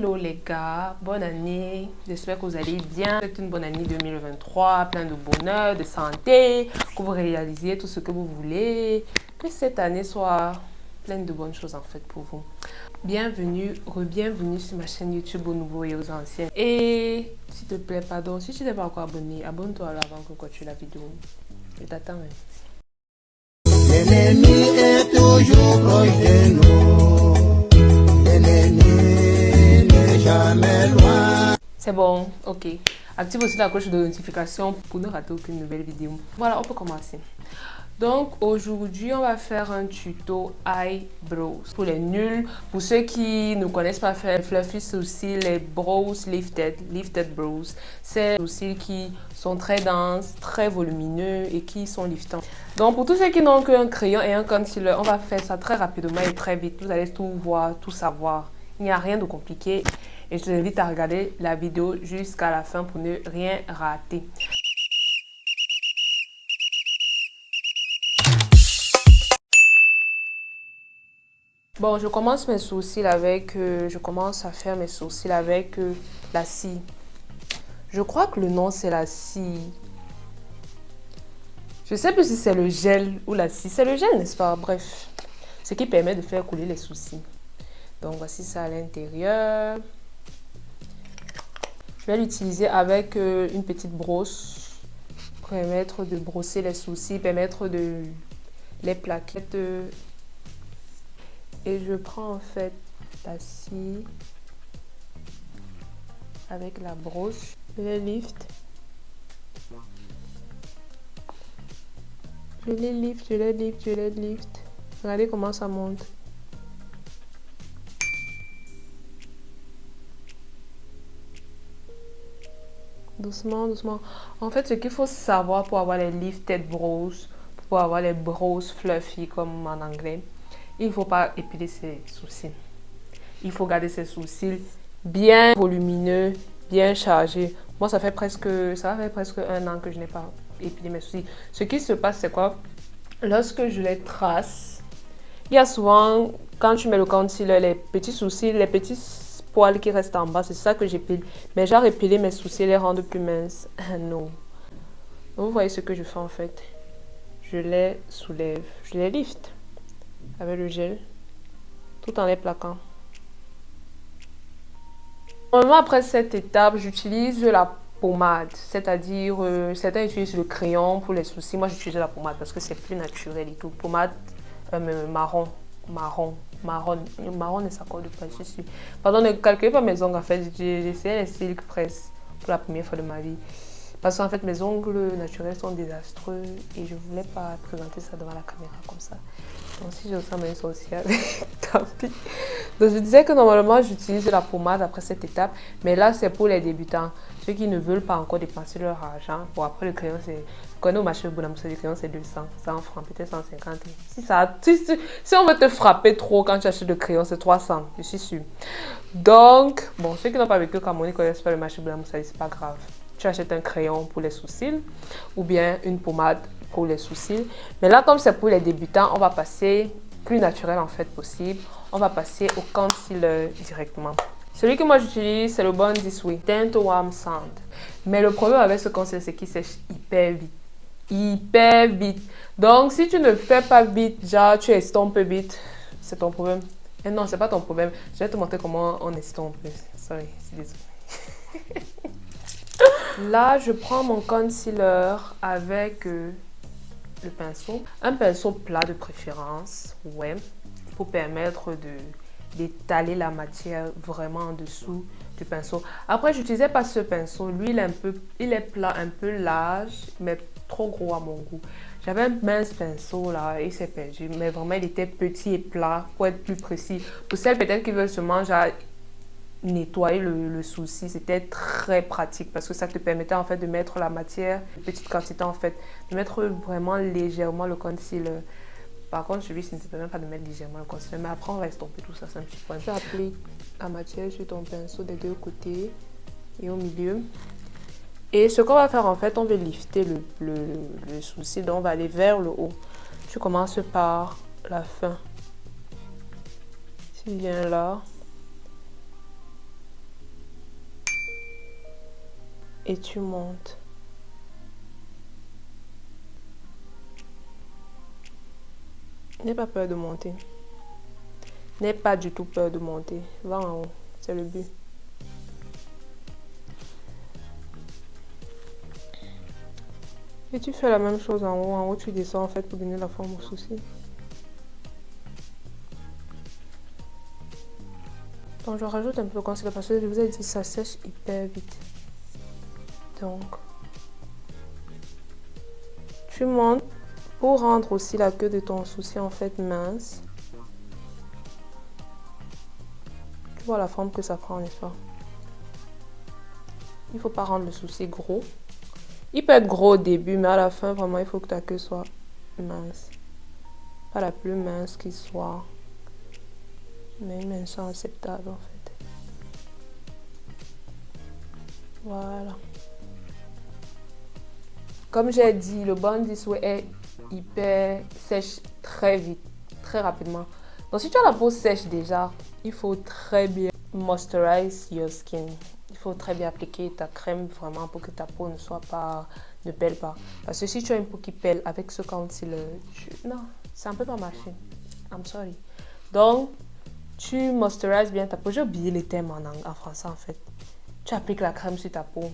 Hello les gars, bonne année, j'espère que vous allez bien. C'est une bonne année 2023, plein de bonheur, de santé, que vous réalisiez tout ce que vous voulez, que cette année soit pleine de bonnes choses en fait pour vous. Bienvenue, re-bienvenue sur ma chaîne YouTube aux nouveaux et aux anciens. Et s'il te plaît, pardon, si tu n'es pas encore abonné, abonne-toi avant que tu la vidéo. Je t'attends. L'ennemi est toujours proche de nous. L'ennemi n'est jamais loin. C'est bon, ok. Active aussi la cloche de notification pour ne rater aucune nouvelle vidéo. Voilà, on peut commencer. Donc aujourd'hui, on va faire un tuto eyebrows. Pour les nuls, pour ceux qui ne connaissent pas faire fluffy sourcils, les brows lifted brows, c'est des sourcils qui sont très denses, très volumineux et qui sont liftants. Donc pour tous ceux qui n'ont qu'un crayon et un concealer, on va faire ça très rapidement et très vite. Vous allez tout voir, tout savoir. Il n'y a rien de compliqué et je vous invite à regarder la vidéo jusqu'à la fin pour ne rien rater. Bon, je commence mes sourcils avec, je commence à faire mes sourcils avec la scie. Je crois que le nom c'est la scie. Je sais plus si c'est le gel ou la scie. C'est le gel, n'est-ce pas? Bref, ce qui permet de faire couler les sourcils. Donc voici ça à l'intérieur. Je vais l'utiliser avec une petite brosse pour permettre de brosser les sourcils, permettre de les plaquettes. Et je prends en fait la scie avec la brosse. Je les lift. Je les lift, je les lift, je les lift. Regardez comment ça monte. Doucement, doucement. En fait, ce qu'il faut savoir pour avoir les lifted brows, pour avoir les brows fluffy comme en anglais, il ne faut pas épiler ses sourcils. Il faut garder ses sourcils bien volumineux, bien chargés. Moi, ça va faire presque 1 an que je n'ai pas épilé mes sourcils. Ce qui se passe, c'est quoi? Lorsque je les trace, il y a souvent, quand tu mets le concealer, les petits sourcils, les petits poils qui restent en bas, c'est ça que j'épile. Mais genre épiler mes sourcils, les rendre plus minces. Non. Donc, vous voyez ce que je fais en fait. Je les soulève, je les lift avec le gel, tout en les plaquant. Normalement, après cette étape, j'utilise la pommade, c'est-à-dire certains utilisent le crayon pour les sourcils. Moi, j'utilise la pommade parce que c'est plus naturel et tout. Pommade marron, ne s'accorde pas, je suis. Pardon, ne calculez pas mes ongles en fait. J'ai essayé les Silk Press pour la première fois de ma vie. Parce qu'en fait, mes ongles naturels sont désastreux et je voulais pas présenter ça devant la caméra comme ça. Donc, si je ressemble à une sorcière, tant pis. Donc, je disais que normalement, j'utilise la pommade après cette étape. Mais là, c'est pour les débutants. Ceux qui ne veulent pas encore dépenser leur argent. Bon, après, le crayon, c'est... Quand on est au marché de Bonamoussa, le crayon, c'est 200. 100 francs, peut-être 150. Si on veut te frapper trop quand tu achètes le crayon, c'est 300. Je suis sûre. Donc, bon, ceux qui n'ont pas vécu au Cameroun, ne connaissent pas le marché de Bonamoussa, c'est pas grave. Tu achètes un crayon pour les sourcils ou bien une pommade pour les sourcils. Mais là, comme c'est pour les débutants, on va passer plus naturel en fait possible. On va passer au concealer directement. Celui que moi j'utilise, c'est le Born This Way Tint Warm Sand. Mais le problème avec ce concealer, c'est qu'il sèche hyper vite. Hyper vite. Donc, si tu ne fais pas vite, genre tu estompes vite, c'est ton problème. Et non, c'est pas ton problème. Je vais te montrer comment on estompe. Sorry, c'est désolé. Là, je prends mon concealer avec le pinceau. Un pinceau plat de préférence, ouais, pour permettre d'étaler la matière vraiment en dessous du pinceau. Après, j'utilisais pas ce pinceau. Lui, il est plat, un peu large, mais trop gros à mon goût. J'avais un mince pinceau là, il s'est perdu, mais vraiment, il était petit et plat pour être plus précis. Pour celles peut-être qui veulent se manger nettoyer le sourcil, c'était très pratique parce que ça te permettait en fait de mettre la matière, une petite quantité en fait, de mettre vraiment légèrement le concealer. Par contre, celui-ci ne te permet pas de mettre légèrement le concealer, mais après on va estomper tout ça, c'est un petit point. Tu appliques la matière sur ton pinceau des deux côtés et au milieu. Et ce qu'on va faire en fait, on va lifter le sourcil, donc on va aller vers le haut. Tu commences par la fin. Tu viens là. et tu montes. N'aie pas peur de monter. N'aie pas du tout peur de monter. Va en haut, c'est le but. Et tu fais la même chose en haut. En haut, tu descends en fait pour donner la forme au sourcil. Donc, je rajoute un peu de concealer parce que je vous ai dit ça sèche hyper vite. Donc, tu montes pour rendre aussi la queue de ton sourcil en fait mince. Tu vois la forme que ça prend, n'est-ce pas? Il ne faut pas rendre le sourcil gros. Il peut être gros au début, mais à la fin, vraiment, il faut que ta queue soit mince. Pas la plus mince qui soit, mais une minceur acceptable en fait. Voilà. Comme j'ai dit, le Born This Way est hyper sèche très vite, très rapidement. Donc si tu as la peau sèche déjà, il faut très bien moisturize your skin. Il faut très bien appliquer ta crème vraiment pour que ta peau ne pèle pas. Parce que si tu as une peau qui pèle avec ce concealer, non, ça ne peut pas marcher. I'm sorry. Donc, tu moisturises bien ta peau. J'ai oublié les termes en français en fait. Tu appliques la crème sur ta peau.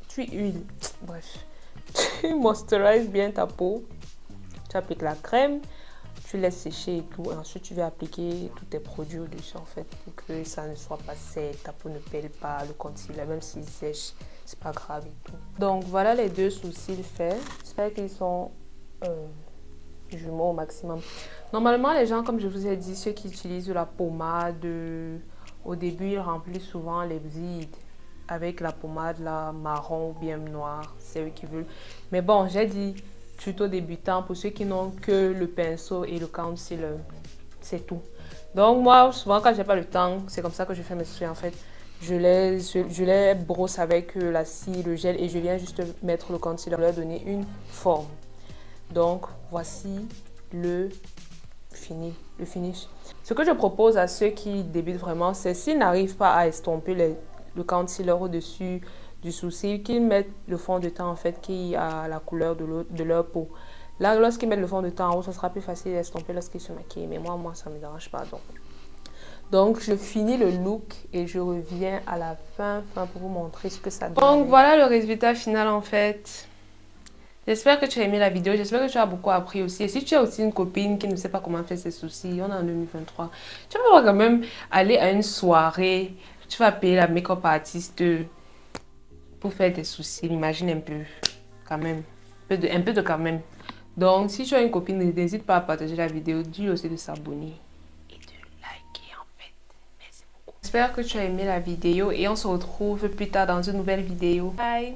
Tu huiles. Bref. Tu moisturises bien ta peau. Tu appliques la crème. Tu laisses sécher et tout. Et ensuite, tu vas appliquer tous tes produits au-dessus en fait. Pour que ça ne soit pas sec. Ta peau ne pèle pas. Le concealer, même s'il sèche, c'est pas grave et tout. Donc, voilà les deux sourcils faits. J'espère qu'ils sont jumeaux au maximum. Normalement, les gens, comme je vous ai dit, ceux qui utilisent la pommade, au début, ils remplissent souvent les vides avec la pommade là, marron ou bien noire. C'est eux qui veulent. Mais bon, j'ai dit tuto débutant pour ceux qui n'ont que le pinceau et le concealer. C'est tout. Donc moi, souvent quand j'ai pas le temps, c'est comme ça que je fais mes sourcils en fait. Je les brosse avec la scie, le gel et je viens juste mettre le concealer pour leur donner une forme. Donc voici le finish. Ce que je propose à ceux qui débutent vraiment, c'est s'ils n'arrivent pas à estomper le concealer au-dessus du sourcil, qu'ils mettent le fond de teint en fait qui a la couleur de leur peau. Là, lorsqu'ils mettent le fond de teint en haut, ça sera plus facile d'estomper lorsqu'ils se maquillent. Mais moi, ça ne me dérange pas. Donc, je finis le look et je reviens à la fin pour vous montrer ce que ça donne. Donc, voilà le résultat final en fait. J'espère que tu as aimé la vidéo, j'espère que tu as beaucoup appris aussi. Et si tu as aussi une copine qui ne sait pas comment faire ses sourcils, on est en 2023, tu vas quand même aller à une soirée, tu vas payer la make-up artiste pour faire tes sourcils, imagine un peu, quand même, un peu de quand même. Donc, si tu as une copine, n'hésite pas à partager la vidéo, dis aussi de s'abonner et de liker en fait. Merci beaucoup. J'espère que tu as aimé la vidéo et on se retrouve plus tard dans une nouvelle vidéo. Bye!